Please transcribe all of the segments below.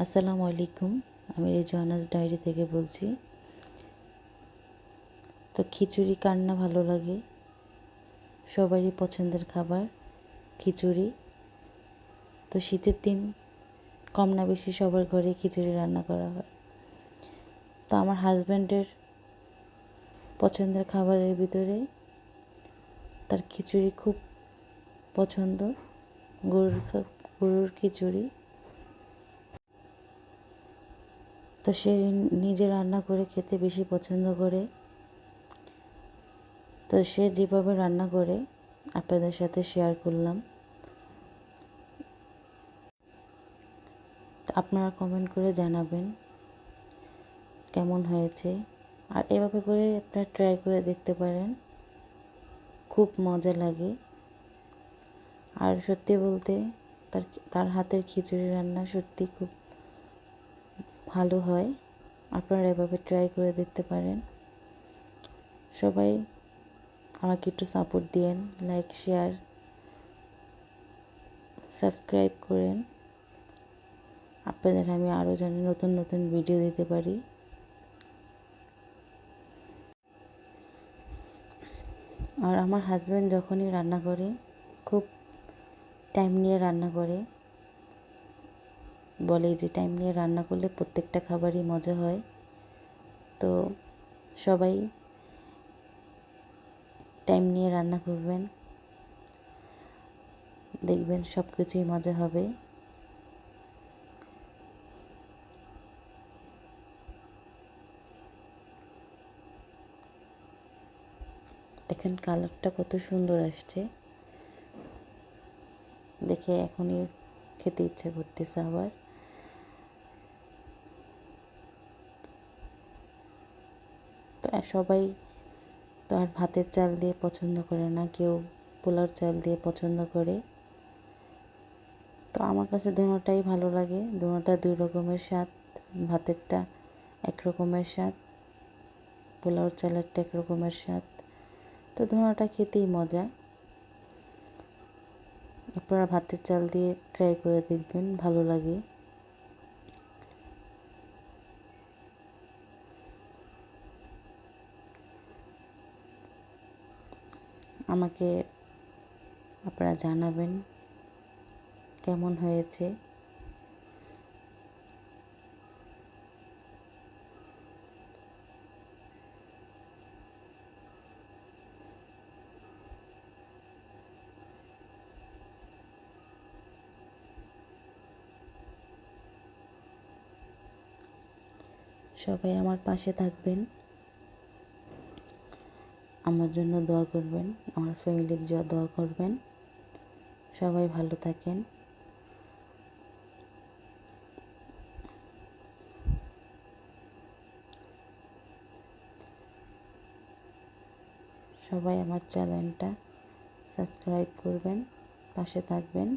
আসসালামু আলাইকুম। আমি রেজওয়ানাস ডায়েরি থেকে বলছি। তো খিচুড়ি কার না ভালো লাগে, সবারই পছন্দের খাবার খিচুড়ি। তো শীতের দিন কম না বেশি সবার ঘরে খিচুড়ি রান্না করা হয়। তো আমার হাজব্যান্ডের পছন্দের খাবারের ভিতরে তার খিচুড়ি খুব পছন্দ, গরুর খিচুড়ি। তো সে নিজে রান্না করে খেতে বেশি পছন্দ করে। তো সে যেভাবে রান্না করে আপনাদের সাথে শেয়ার করলাম। তো আপনারা কমেন্ট করে জানাবেন কেমন হয়েছে, আর এভাবে করে আপনারা ট্রাই করে দেখতে পারেন, খুব মজা লাগে। আর সত্যি বলতে তার হাতের খিচুড়ি রান্না সত্যি খুব ভালো হয়। আপনারা এভাবে ট্রাই করে দেখতে পারেন। সবাই আমাকে একটু সাপোর্ট দিয়েন, লাইক শেয়ার সাবস্ক্রাইব করেন। আপনাদের আমি আরও যেন নতুন নতুন ভিডিও দিতে পারি। আর আমার হাজব্যান্ড যখনই রান্না করে খুব টাইম নিয়ে রান্না করে, বলে যে টাইম নিয়ে রান্না করলে প্রত্যেকটা খাবারই মজা হয়। তো সবাই টাইম নিয়ে রান্না করবেন, দেখবেন সব কিছুই মজা হবে। দেখেন কালারটা কত সুন্দর আসছে, দেখে এখনই খেতে ইচ্ছে করতেছে আবার। তো সবাই তো আর ভাতের চাল দিয়ে পছন্দ করে না, কেউ পোলাওর চাল দিয়ে পছন্দ করে। তো আমার কাছে দুটোটাই ভালো লাগে, দুটোটা দুই রকমের স্বাদ। ভাতেরটা এক রকমের স্বাদ, পোলাওর চালেরটা এক রকমের স্বাদ। তো দুটোটা খেতেই মজা। আপনারা ভাতের চাল দিয়ে ট্রাই করে দেখবেন, ভালো লাগে। আমাকে আপনারা জানাবেন কেমন হয়েছে। সবাই আমার পাশে থাকবেন, আমার জন্য দোয়া করবেন, আমার ফ্যামিলির দোয়া করবেন। সবাই ভালো থাকেন। সবাই আমার চ্যানেলটা সাবস্ক্রাইব করবেন, পাশে থাকবেন।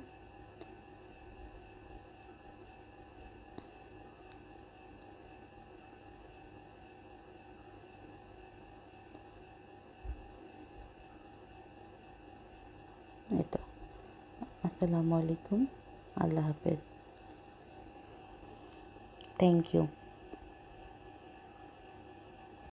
এই তো, আসসালামু আলাইকুম, আল্লাহ হাফেজ, থ্যাংক ইউ।